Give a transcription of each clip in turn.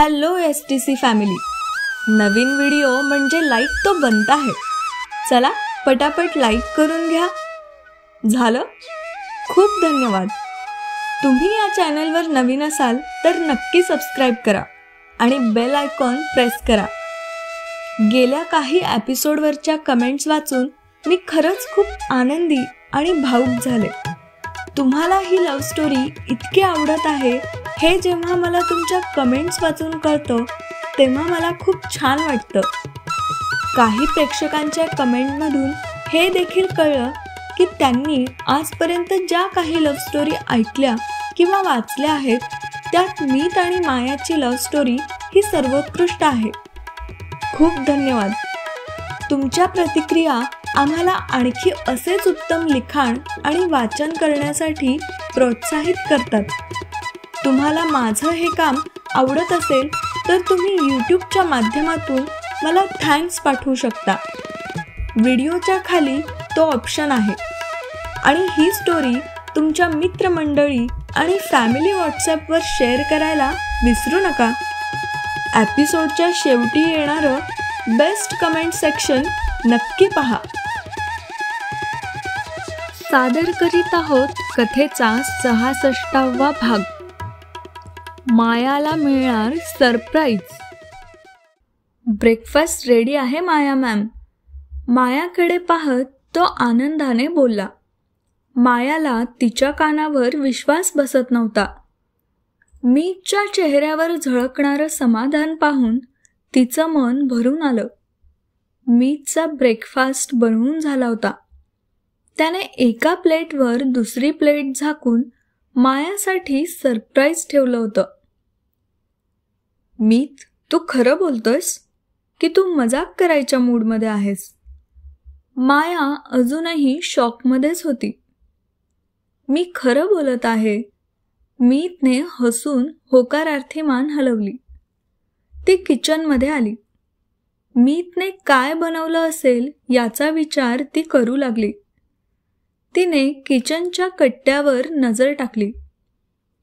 Hello STC family, नवीन video म्हणजे like तो बनता है. चला पटापट लाईक करून घ्या. झालं? खूप धन्यवाद. तुम्ही या चॅनलवर नवीन असाल तर नक्की सबस्क्राईब करा आणि बेल आयकॉन प्रेस करा. गेल्या काही एपिसोडवरच्या कमेंट्स वाचून मी खरंच खूप आनंदी आणि भावुक झाले. तुम्हाला ही लव्ह स्टोरी इतकी आवडत आहे हे जेव्हा मला तुमच्या कमेंट्स वाचून कळतं तेव्हा मला खूप छान वाटतं. काही प्रेक्षकांच्या कमेंटमधून हे देखील कळलं की त्यांनी आजपर्यंत ज्या काही लव्ह स्टोरी ऐकल्या किंवा वाचल्या आहेत त्यात मीत आणि मायाची लव्ह स्टोरी ही सर्वोत्कृष्ट आहे. खूप धन्यवाद. तुमच्या प्रतिक्रिया आम्हाला आणखी असेच उत्तम लिखाण आणि वाचन करण्यासाठी प्रोत्साहित करतात. तुम्हाला माझं हे काम आवडत असेल तर तुम्ही यूट्यूबच्या माध्यमातून मला थँक्स पाठवू शकता. व्हिडिओच्या खाली तो ऑप्शन आहे. आणि ही स्टोरी तुमच्या मित्रमंडळी आणि फॅमिली व्हॉट्सॲपवर शेअर करायला विसरू नका. एपिसोडच्या शेवटी येणारं बेस्ट कमेंट सेक्शन नक्की पहा. सादर करीत आहोत कथेचा 66वा भाग. मायाला मिळणार सरप्राईज. ब्रेकफास्ट रेडी आहे माया मॅम. मायाकडे पाहत तो आनंदाने बोलला. मायाला तिच्या कानावर विश्वास बसत नव्हता. मीतच्या चेहऱ्यावर झळकणारं समाधान पाहून तिचं मन भरून आलं. मीतचा ब्रेकफास्ट बनवून झाला होता. त्याने एका प्लेटवर दुसरी प्लेट झाकून मायासाठी सरप्राईज ठेवलं होतं. मीत, तू खरं बोलतोयस की तू मजाक करायच्या मूडमध्ये आहेस? माया अजूनही शॉकमध्येच होती. मी खरं बोलत आहे. मीतने हसून होकारार्थी मान हलवली. ती किचनमध्ये आली. मीतने काय बनवलं असेल याचा विचार ती करू लागली. तिने किचनच्या कट्ट्यावर नजर टाकली.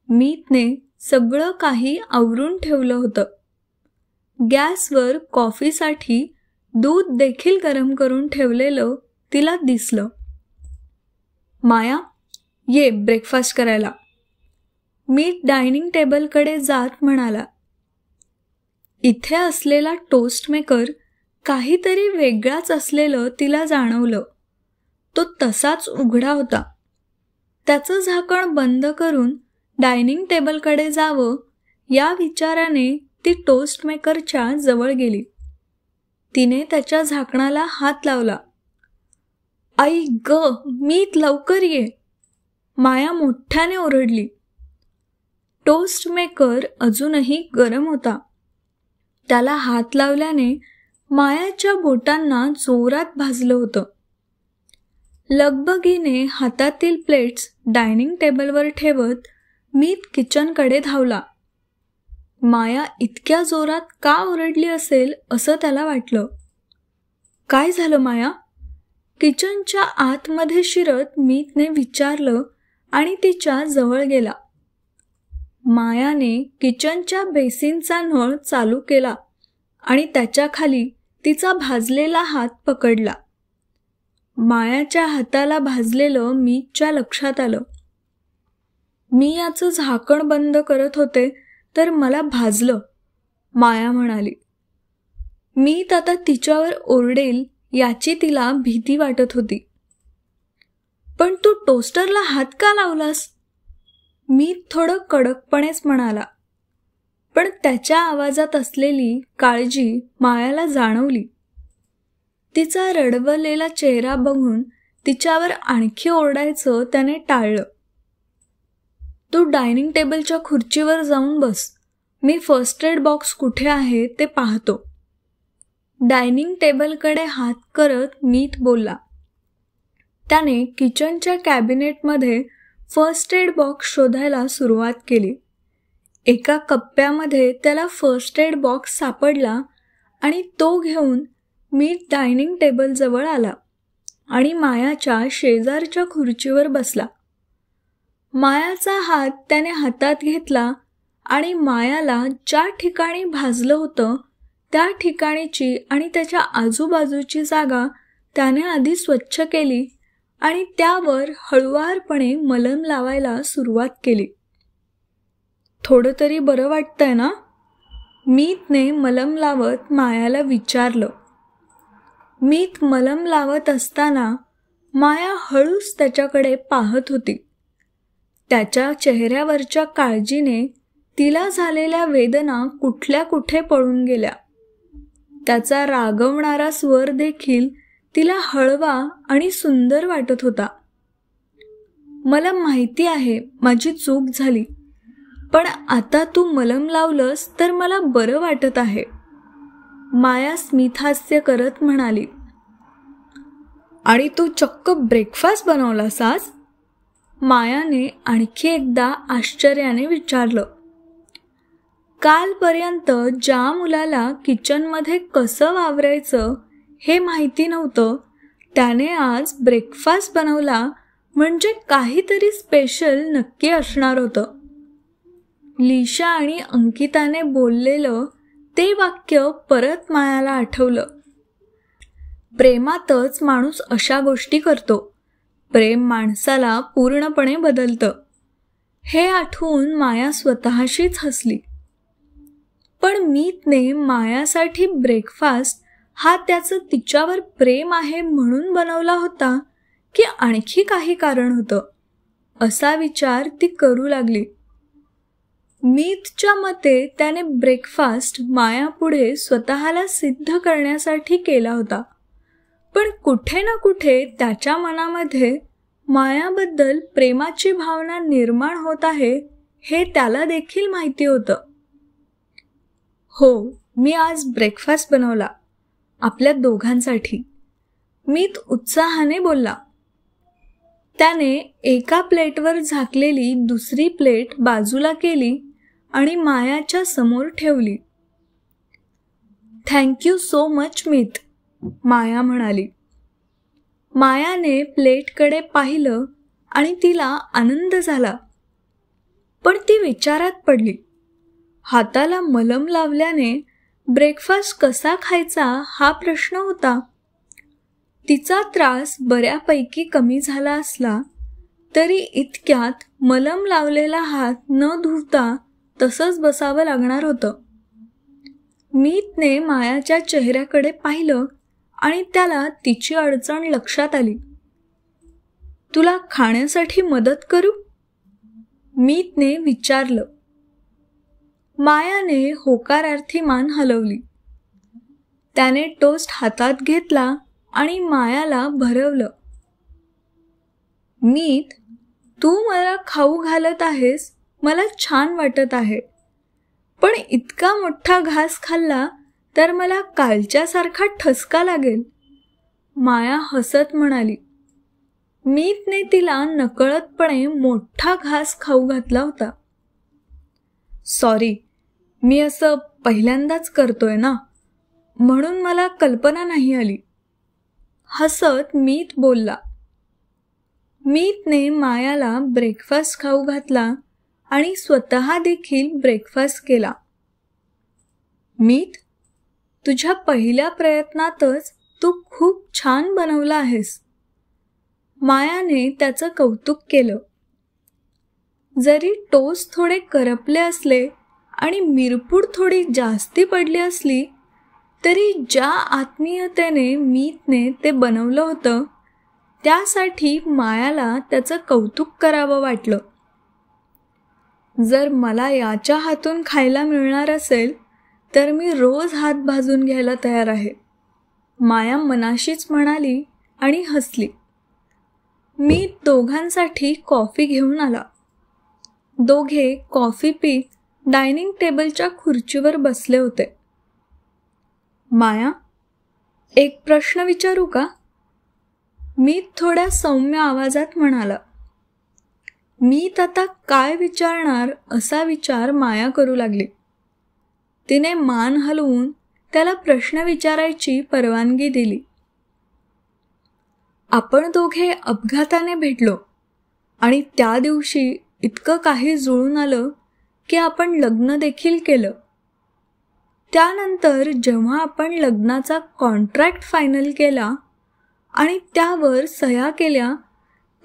मीतने सगळं काही आवरून ठेवलं होतं. गॅसवर कॉफीसाठी दूध देखील गरम करून ठेवलेलं तिला दिसलं. माया, ये ब्रेकफास्ट करायला. मीत डायनिंग टेबलकडे जात म्हणाला. इथे असलेला टोस्ट मेकर काहीतरी वेगळाच असलेलं तिला जाणवलं. तो तसाच उघडा होता. त्याचं झाकण बंद करून डायनिंग टेबलकडे जावं या विचाराने ती टोस्ट मेकरच्या जवळ गेली. तिने त्याच्या झाकणाला हात लावला. आई ग, मीत लवकर ये, माया मोठ्याने ओरडली. टोस्ट मेकर अजूनही गरम होता. त्याला हात लावल्याने मायाच्या बोटांना जोरात भाजलं होतं. लगबगीने हातातील प्लेट्स डायनिंग टेबलवर ठेवत मीत किचनकडे धावला. माया इतक्या जोरात का ओरडली असेल असं त्याला वाटलं. काय झालं माया? किचनच्या आतमध्ये शिरत मीतने विचारलं आणि तिच्या जवळ गेला. मायाने किचनच्या बेसिनचा नळ चालू केला आणि त्याच्या खाली तिचा भाजलेला हात पकडला. मायाच्या हाताला भाजलेलं मीतच्या लक्षात आलं. मी याचं झाकण बंद करत होते तर मला भाजलं, माया म्हणाली. मीत आता तिच्यावर ओरडेल याची तिला भीती वाटत होती. पण तू टोस्टरला हात का लावलास? मीत थोडं कडकपणेच म्हणाला. पण त्याच्या आवाजात असलेली काळजी मायाला जाणवली. तिचा रडवलेला चेहरा बघून तिच्यावर आणखी ओरडायचं त्याने टाळलं. तू डायनिंग टेबलच्या खुर्चीवर जाऊन बस. मी फर्स्ट एड बॉक्स कुठे आहे ते पाहतो. डायनिंग टेबलकडे हात करत मीत बोलला. त्याने किचनच्या कॅबिनेटमध्ये फर्स्ट एड बॉक्स शोधायला सुरुवात केली. एका कप्प्यामध्ये त्याला फर्स्ट एड बॉक्स सापडला आणि तो घेऊन मीत डायनिंग टेबलजवळ आला आणि मायाच्या शेजारच्या खुर्चीवर बसला. मायाचा हात त्याने हातात घेतला आणि मायाला ज्या ठिकाणी भाजलं होतं त्या ठिकाणीची आणि त्याच्या आजूबाजूची जागा त्याने आधी स्वच्छ केली आणि त्यावर हळुवारपणे मलम लावायला सुरुवात केली. थोडं तरी बरं वाटतंय ना? मीतने मलम लावत मायाला विचारलं. मीत मलम लावत असताना माया हळूच त्याच्याकडे पाहत होती. त्याच्या चेहऱ्यावरच्या काळजीने तिला झालेल्या वेदना कुठल्या कुठे पळून गेल्या. त्याचा रागवणारा स्वर देखील तिला हळवा आणि सुंदर वाटत होता. मला माहिती आहे माझी चूक झाली, पण आता तू मलम लावलंस तर मला बरं वाटत आहे, माया स्मितहास्य करत म्हणाली. आणि तू चक्क ब्रेकफास्ट बनवलास आज? मायाने आणखी एकदा आश्चर्याने विचारलं. कालपर्यंत ज्या मुलाला किचनमध्ये कसं वावरायचं हे माहिती नव्हतं, त्याने आज ब्रेकफास्ट बनवला म्हणजे काहीतरी स्पेशल नक्की असणार होतं. लिशा आणि अंकिताने बोललेलं ते वाक्य परत मायाला आठवलं. प्रेमातच माणूस अशा गोष्टी करतो. प्रेम माणसाला पूर्णपणे बदलतं. हे आठवून माया स्वतःशीच हसली. पण मीतने मायासाठी ब्रेकफास्ट हा त्याचं तिच्यावर प्रेम आहे म्हणून बनवला होता की आणखी काही कारण होतं, असा विचार ती करू लागली. मीतच्या मते त्याने ब्रेकफास्ट मायापुढे स्वतःला सिद्ध करण्यासाठी केला होता, पण कुठे ना कुठे त्याच्या मनामध्ये मायाबद्दल प्रेमाची भावना निर्माण होत आहे हे त्याला देखील माहिती होतं. हो, मी आज ब्रेकफास्ट बनवला आपल्या दोघांसाठी, मीत उत्साहाने बोलला. त्याने एका प्लेटवर झाकलेली दुसरी प्लेट बाजूला केली आणि मायाच्या समोर ठेवली. थँक्यू सो मच मीत, माया म्हणाली. मायाने प्लेटकडे पाहिलं आणि तिला आनंद झाला, पण ती विचारात पडली. हाताला मलम लावल्याने ब्रेकफास्ट कसा खायचा हा प्रश्न होता. तिचा त्रास बऱ्यापैकी कमी झाला असला तरी इतक्यात मलम लावलेला हात न धुता तसंच बसावं लागणार होतं. मीतने मायाच्या चेहऱ्याकडे पाहिलं आणि त्याला तिची अडचण लक्षात आली. तुला खाण्यासाठी मदत करू? मीतने विचारलं. मायाने होकारार्थी मान हलवली. त्याने टोस्ट हातात घेतला आणि मायाला भरवलं. मीत, तू मला खाऊ घालत आहेस, मला छान वाटत आहे, पण इतका मोठा घास खाल्ला तर मला कालच्यासारखा ठसका लागेल, माया हसत म्हणाली. मीतने तिला नकळतपणे मोठा घास खाऊ घातला होता. सॉरी, मी असं पहिल्यांदाच करतोय ना, म्हणून मला कल्पना नाही आली, हसत मीत बोलला. मीतने मायाला ब्रेकफास्ट खाऊ घातला आणि स्वतः देखील ब्रेकफास्ट केला. मीत, तुझ्या पहिल्या प्रयत्नातच तू खूप छान बनवला आहेस, मायाने त्याचं कौतुक केलं. जरी टोस्ट थोडे करपले असले आणि मिरपूड थोडी जास्ती पडली असली तरी ज्या आत्मीयतेने मीतने ते बनवलं होतं त्यासाठी मायाला त्याचं कौतुक करावं वाटलं. जर मला याच्या हातून खायला मिळणार असेल तर मी रोज हात भाजून घ्यायला तयार आहे, माया मनाशीच म्हणाली आणि हसली. मी दोघांसाठी कॉफी घेऊन आला. दोघे कॉफी पीत डायनिंग टेबलच्या खुर्चीवर बसले होते. माया, एक प्रश्न विचारू का? मीत थोड्या सौम्य आवाजात म्हणाला. मीत आता काय विचारणार असा विचार माया करू लागली. तिने मान हलवून त्याला प्रश्न विचारायची परवानगी दिली. आपण दोघे अपघाताने भेटलो आणि त्या दिवशी इतकं काही जुळून आलं की आपण लग्न देखील केलं. त्यानंतर जेव्हा आपण लग्नाचा कॉन्ट्रॅक्ट फायनल केला आणि त्यावर सह्या केल्या,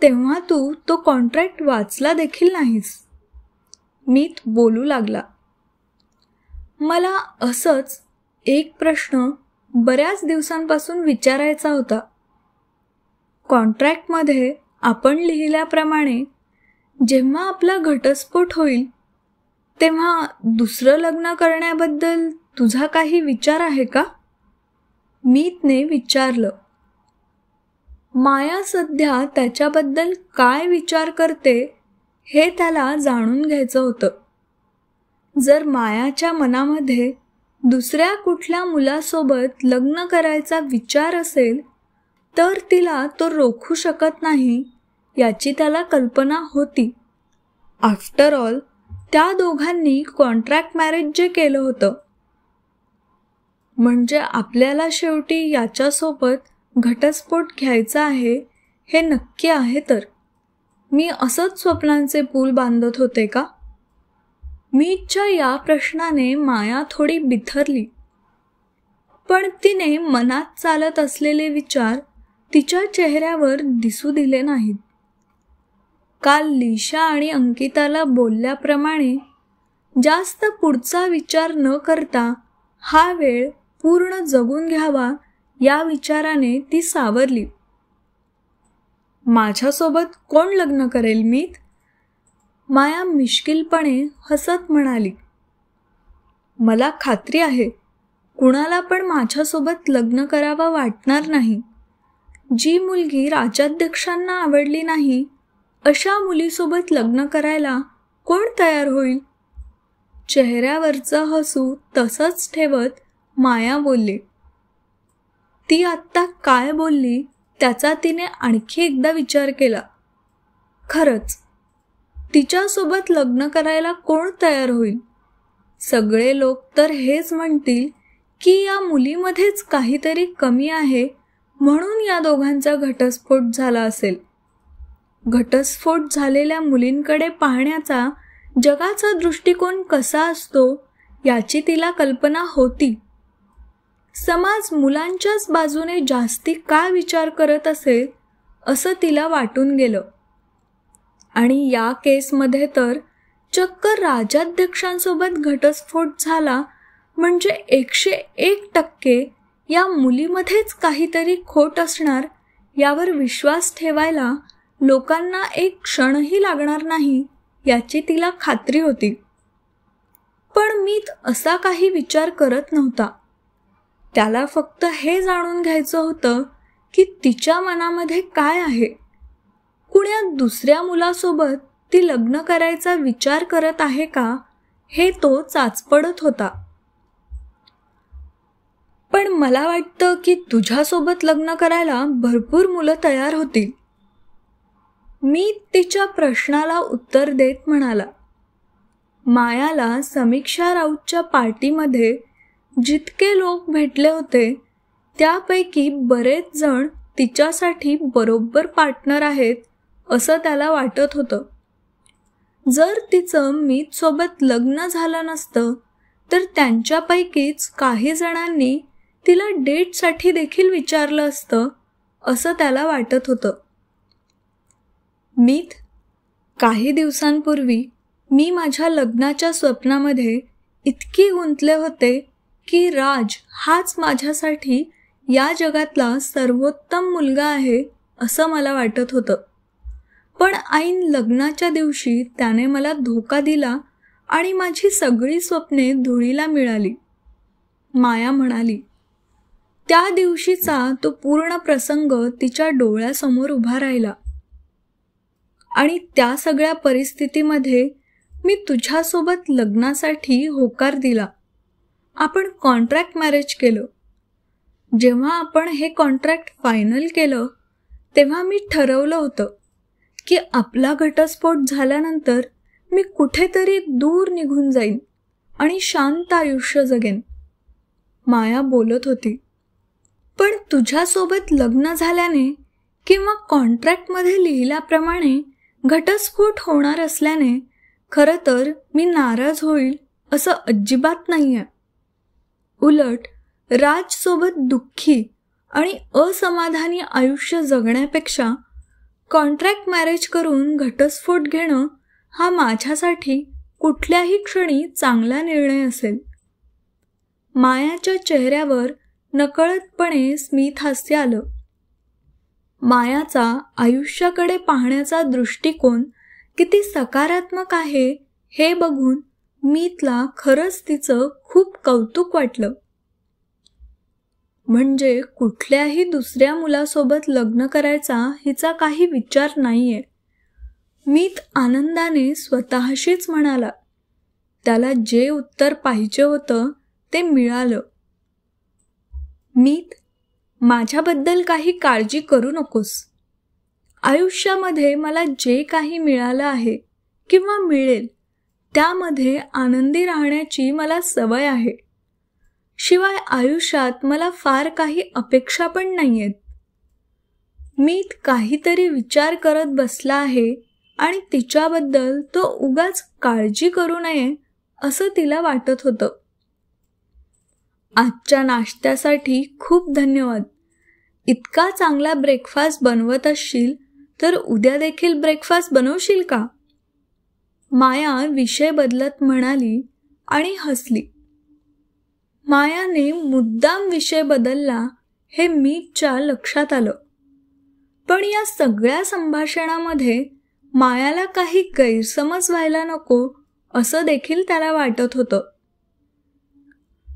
तेव्हा तू तो कॉन्ट्रॅक्ट वाचला देखील नाहीस. मीत बोलू लागला. मला असंच एक प्रश्न बऱ्याच दिवसांपासून विचारायचा होता. कॉन्ट्रॅक्टमध्ये आपण लिहिल्याप्रमाणे जेव्हा आपला घटस्फोट होईल तेव्हा दुसरं लग्न करण्याबद्दल तुझा काही विचार आहे का? मीतने विचारलं. माया सध्या त्याच्याबद्दल काय विचार करते हे त्याला जाणून घ्यायचं होतं. जर मायाच्या मनामध्ये दुसऱ्या कुठल्या मुलासोबत लग्न करायचा विचार असेल तर तिला तो रोखू शकत नाही याची त्याला कल्पना होती. आफ्टर ऑल त्या दोघांनी कॉन्ट्रॅक्ट मॅरेज जे केलं होतं, म्हणजे आपल्याला शेवटी याच्यासोबत घटस्फोट घ्यायचा आहे हे नक्की आहे. तर मी असंच स्वप्नांचे पूल बांधत होते का? मीतच्या या प्रश्नाने माया थोडी बिथरली. पण तिने मनात चालत असलेले विचार तिच्या चेहऱ्यावर दिसू दिले नाहीत. काल लिशा आणि अंकिताला बोलल्याप्रमाणे जास्त पुढचा विचार न करता हा वेळ पूर्ण जगून घ्यावा या विचाराने ती सावरली. माझ्यासोबत कोण लग्न करेल मीत? माया मिश्किलपणे हसत म्हणाली. मला खात्री आहे कुणाला पण माझ्यासोबत लग्न करावं वाटणार नाही. जी मुलगी राज्याध्यक्षांना आवडली नाही अशा मुलीसोबत लग्न करायला कोण तयार होईल? चेहऱ्यावरचं हसू तसंच ठेवत माया बोलली. ती आत्ता काय बोलली त्याचा तिने आणखी एकदा विचार केला. खरंच तिच्यासोबत लग्न करायला कोण तयार होईल? सगळे लोक तर हेच म्हणतील की या मुलीमध्येच काहीतरी कमी आहे म्हणून या दोघांचा घटस्फोट झाला असेल. घटस्फोट झालेल्या मुलींकडे पाहण्याचा जगाचा दृष्टिकोन कसा असतो याची तिला कल्पना होती. समाज मुलांच्याच बाजूने जास्ती का विचार करत असेल असं तिला वाटून गेलं. आणि या केसमध्ये तर चक्क राज्याध्यक्षांसोबत घटस्फोट झाला म्हणजे 101% या मुलीमध्येच काहीतरी खोट असणार यावर विश्वास ठेवायला लोकांना एक क्षणही लागणार नाही याची तिला खात्री होती. पण मीत असा काही विचार करत नव्हता. त्याला फक्त हे जाणून घ्यायचं होतं की तिच्या मनामध्ये काय आहे. कुण्या दुसऱ्या मुलासोबत ती लग्न करायचा विचार करत आहे का हे तो चाचपडत होता. पण मला वाटतं की तुझ्यासोबत लग्न करायला भरपूर मुलं तयार होतील. मी तिच्या प्रश्नाला उत्तर देत म्हणाला. मायाला समीक्षा राऊतच्या पार्टीमध्ये जितके लोक भेटले होते त्यापैकी बरेच जण तिच्यासाठी बरोबर पार्टनर आहेत असं त्याला वाटत होतं. जर तिचं मीतसोबत लग्न झालं नसतं तर त्यांच्यापैकीच काही जणांनी तिला डेटसाठी देखील विचारलं असतं असं त्याला वाटत होतं. मीत, काही दिवसांपूर्वी मी माझ्या लग्नाच्या स्वप्नामध्ये इतकी गुंतले होते की राज हाच माझ्यासाठी या जगातला सर्वोत्तम मुलगा आहे असं मला वाटत होतं. पण ऐन लग्नाच्या दिवशी त्याने मला धोका दिला आणि माझी सगळी स्वप्ने धुळीला मिळाली. माया म्हणाली. त्या दिवशीचा तो पूर्ण प्रसंग तिच्या डोळ्यासमोर उभा राहिला. आणि त्या सगळ्या परिस्थितीमध्ये मी तुझ्यासोबत लग्नासाठी होकार दिला. आपण कॉन्ट्रॅक्ट मॅरेज केलं. जेव्हा आपण हे कॉन्ट्रॅक्ट फायनल केलं तेव्हा मी ठरवलं होतं की आपला घटस्फोट झाल्यानंतर मी कुठेतरी दूर निघून जाईन आणि शांत आयुष्य जगेन. माया बोलत होती. पण तुझ्यासोबत लग्न झाल्याने किंवा कॉन्ट्रॅक्टमध्ये लिहिल्याप्रमाणे घटस्फोट होणार असल्याने खरं तर मी नाराज होईल असं अजिबात नाहीये. उलट राजसोबत दुःखी आणि असमाधानी आयुष्य जगण्यापेक्षा कॉन्ट्रॅक्ट मॅरेज करून घटस्फोट घेणं हा माझ्यासाठी कुठल्याही क्षणी चांगला निर्णय असेल. मायाच्या चेहऱ्यावर नकळतपणे स्मित हास्य आलं. मायाचा आयुष्याकडे पाहण्याचा दृष्टिकोन किती सकारात्मक आहे हे बघून मीतला खरंच तिचं खूप कौतुक वाटलं. म्हणजे कुठल्याही दुसऱ्या मुलासोबत लग्न करायचा हिचा काही विचार नाहीये. मीत आनंदाने स्वतःशीच म्हणाला. त्याला जे उत्तर पाहिजे होतं ते मिळालं. मीत, माझ्याबद्दल काही काळजी करू नकोस. आयुष्यामध्ये मला जे काही मिळालं आहे किंवा मिळेल त्यामध्ये आनंदी राहण्याची मला सवय आहे. शिवाय आयुष्यात मला फार काही अपेक्षा पण नाहीयेत. मीत काहीतरी विचार करत बसला आहे आणि तिच्याबद्दल तो उगाच काळजी करू नये असं तिला वाटत होतं. आजच्या नाश्त्यासाठी खूप धन्यवाद. इतका चांगला ब्रेकफास्ट बनवत असशील तर उद्या देखील ब्रेकफास्ट बनवशील का? माया विषय बदलत म्हणाली आणि हसली. मायाने मुद्दाम विषय बदलला हे मीतच्या लक्षात आलं. पण या सगळ्या संभाषणामध्ये मायाला काही गैरसमज व्हायला नको असं देखील त्याला वाटत होतं.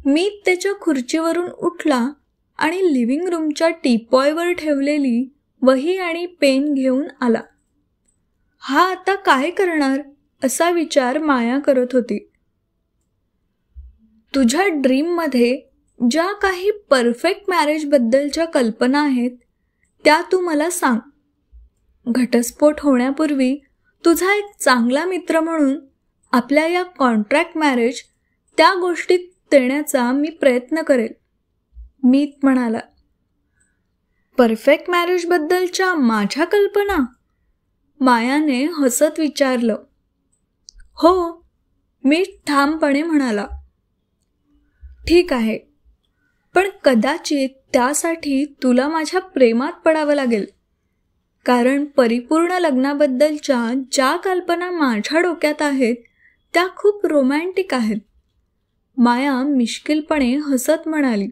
मीत त्याच्या खुर्चीवरून उठला आणि लिव्हिंग रूमच्या टीपॉयवर ठेवलेली वही आणि पेन घेऊन आला. हा आता काय करणार असा विचार माया करत होती. तुझ्या ड्रीममध्ये ज्या काही परफेक्ट मॅरेजबद्दलच्या कल्पना आहेत त्या तू मला सांग. घटस्फोट होण्यापूर्वी तुझा एक चांगला मित्र म्हणून आपल्या या कॉन्ट्रॅक्ट मॅरेज त्या गोष्टीत देण्याचा मी प्रयत्न करेल. मीत म्हणाला. परफेक्ट मॅरेजबद्दलच्या माझ्या कल्पना? मायाने हसत विचारलं. हो, मीत ठामपणे म्हणाला. ठीक आहे, पण कदाचित त्यासाठी तुला माझ्या प्रेमात पडावं लागेल. कारण परिपूर्ण लग्नाबद्दलच्या ज्या कल्पना माझ्या डोक्यात आहेत त्या खूप रोमॅन्टिक आहेत. माया मिश्किलपणे हसत म्हणाली.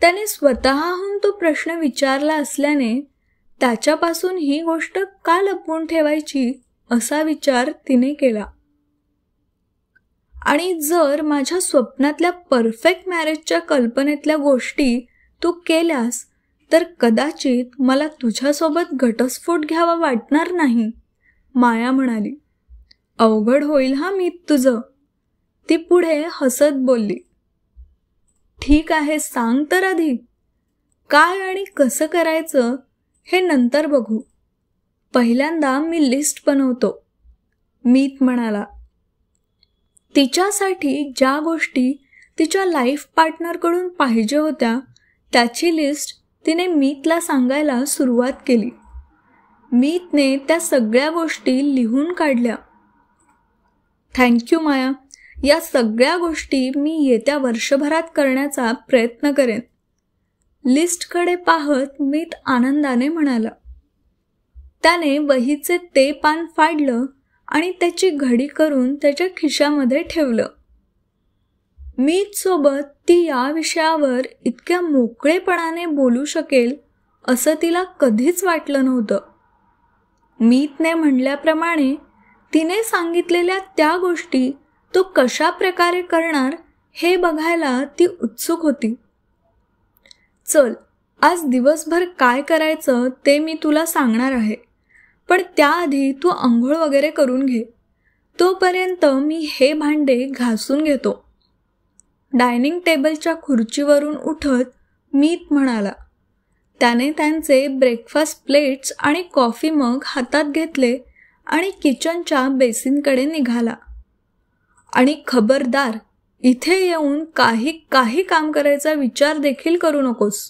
त्याने स्वतःहून तो प्रश्न विचारला असल्याने त्याच्यापासून ही गोष्ट का लपवून ठेवायची असा विचार तिने केला. आणि जर माझ्या स्वप्नातल्या परफेक्ट मॅरेजच्या कल्पनेतल्या गोष्टी तू केल्यास तर कदाचित मला तुझ्यासोबत घटस्फोट घ्यावा वाटणार नाही, माया म्हणाली. अवघड होईल हा मीत तुझं, ती पुढे हसत बोलली. ठीक आहे, सांग तर आधी. काय आणि कसं करायचं हे नंतर बघू. पहिल्यांदा मी लिस्ट बनवतो, मीत म्हणाला. तिच्यासाठी ज्या गोष्टी तिच्या लाईफ पार्टनरकडून पाहिजे होत्या त्याची लिस्ट तिने मीतला सांगायला सुरुवात केली. मीतने त्या सगळ्या गोष्टी लिहून काढल्या. थँक्यू माया, या सगळ्या गोष्टी मी येत्या वर्षभरात करण्याचा प्रयत्न करेन. लिस्टकडे पाहत मीत आनंदाने म्हणाला. त्याने वहीचे ते पान फाडलं आणि त्याची घडी करून त्याच्या खिशामध्ये ठेवलं. मीत सोबत ती या विषयावर इतक्या मोकळेपणाने बोलू शकेल असं तिला कधीच वाटलं नव्हतं. मीतने म्हणल्याप्रमाणे तिने सांगितलेल्या त्या गोष्टी तो कशा प्रकारे करणार हे बघायला ती उत्सुक होती. चल, आज दिवसभर काय करायचं ते मी तुला सांगणार आहे, पण त्याआधी तू आंघोळ वगैरे करून घे. तोपर्यंत मी हे भांडे घासून घेतो. डायनिंग टेबलच्या खुर्चीवरून उठत मीत म्हणाला. त्याने त्यांचे ब्रेकफास्ट प्लेट्स आणि कॉफी मग हातात घेतले आणि किचनच्या बेसिनकडे निघाला. आणि खबरदार, इथे येऊन काही काम करायचा विचार देखील करू नकोस.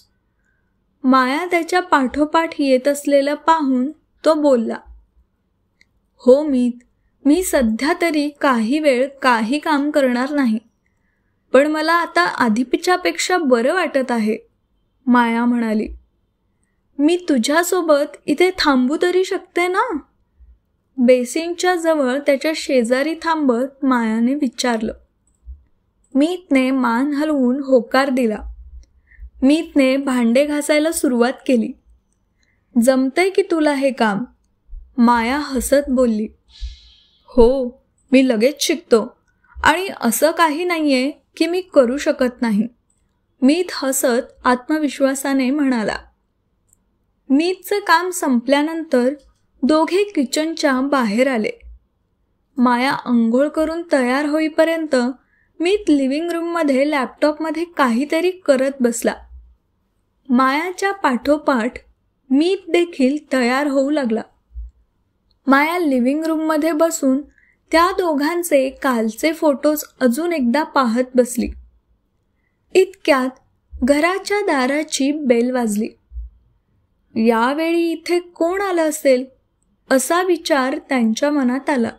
माया त्याच्या पाठोपाठ येत असलेलं पाहून तो बोलला. हो मीत, मी सध्या तरी काही वेळ काही काम करणार नाही, पण मला आता आधीपेक्षा बरं वाटत आहे, माया म्हणाली. मी तुझ्यासोबत इथे थांबू तरी शकते ना? बेसिनच्या जवळ त्याच्या शेजारी थांबत मायाने विचारलं. मीतने मान हलवून होकार दिला. मीतने भांडे घासायला सुरुवात केली. जमतंय की तुला हे काम? माया हसत बोलली. हो, मी लगेच शिकतो आणि असं काही नाहीये की मी करू शकत नाही, मीत हसत आत्मविश्वासाने म्हणाला. मीतचं काम संपल्यानंतर दोघे किचनच्या बाहेर आले. माया अंघोळ करून तयार होईपर्यंत मीत लिव्हिंग रूममध्ये लॅपटॉपमध्ये काहीतरी करत बसला. मायाच्या पाठोपाठ मीत देखील तयार होऊ लागला. माया लिव्हिंग रूममध्ये बसून त्या दोघांचे कालचे फोटोज अजून एकदा पाहत बसली. इतक्यात घराच्या दाराची बेल वाजली. यावेळी इथे कोण आलं असेल असा विचार त्यांच्या मनात आला.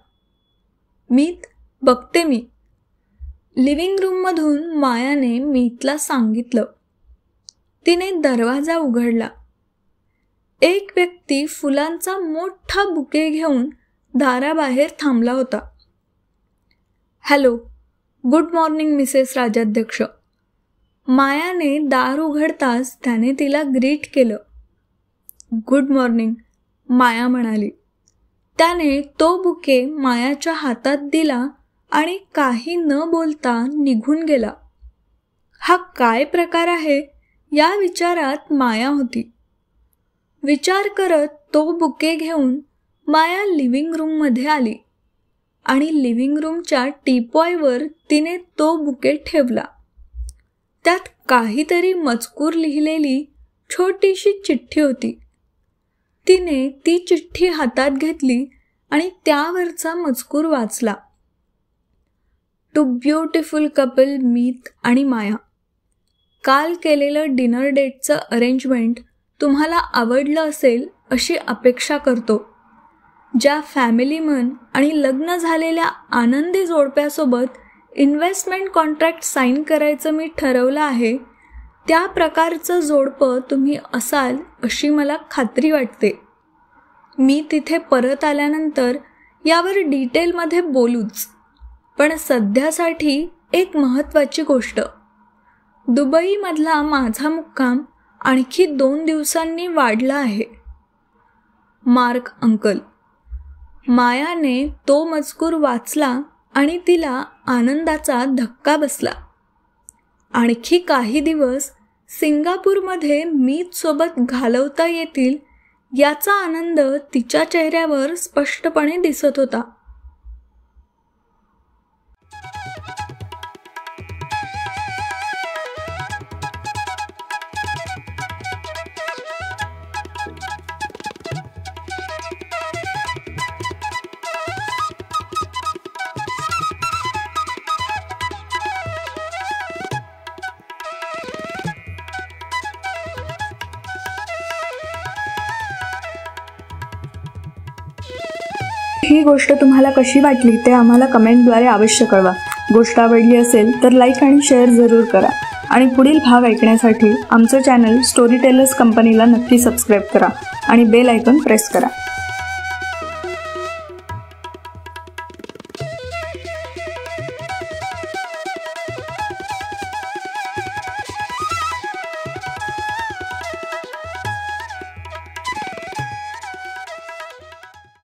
मीत, बघते मी. लिव्हिंग रूममधून मायाने मीतला सांगितलं. तिने दरवाजा उघडला. एक व्यक्ती फुलांचा मोठा बुके घेऊन दाराबाहेर थांबला होता. Hello, good morning Mrs Rajadhyaksha. मायाने दार उघडताच त्याने तिला ग्रीट केलं. गुड मॉर्निंग, माया म्हणाली. त्याने तो बुके मायाच्या हातात दिला आणि काही न बोलता निघून गेला. हा काय प्रकार आहे या विचारात माया होती. विचार करत तो बुके घेऊन माया लिव्हिंग रूममध्ये आली आणि लिव्हिंग रूमच्या टीपॉयवर तिने तो बुके ठेवला. त्यात काहीतरी मजकूर लिहिलेली छोटीशी चिठ्ठी होती. तिने ती चिठ्ठी हातात घेतली आणि त्यावरचा मजकूर वाचला. टू ब्युटिफुल कपल मीत आणि माया. काल केलेलं डिनर डेटचं अरेंजमेंट तुम्हाला आवडलं असेल अशी अपेक्षा करतो. ज्या फॅमिलीमन आणि लग्न झालेल्या आनंदी जोडप्यासोबत इन्व्हेस्टमेंट कॉन्ट्रॅक्ट साईन करायचं मी ठरवलं आहे, त्या प्रकारचं जोडपं तुम्ही असाल अशी मला खात्री वाटते. मी तिथे परत आल्यानंतर यावर डिटेलमध्ये बोलूच, पण सध्यासाठी एक महत्त्वाची गोष्ट. दुबईमधला माझा मुक्काम आणखी 2 दिवसांनी वाढला आहे. Mark uncle. मायाने तो मजकूर वाचला आणि तिला आनंदाचा धक्का बसला. आणखी काही दिवस सिंगापूरमध्ये मीत सोबत घालवता येतील याचा आनंद तिच्या चेहऱ्यावर स्पष्टपणे दिसत होता. ही गोष्ट तुम्हाला कशी वाटली ते आम्हाला कमेंटद्वारे अवश्य कळवा. गोष्ट आवडली असेल तर लाईक आणि शेअर जरूर करा आणि पुढील भाग ऐकण्यासाठी आमचं चॅनल स्टोरी टेलर्स कंपनीला नक्की सबस्क्राईब करा आणि बेल आयकॉन प्रेस करा.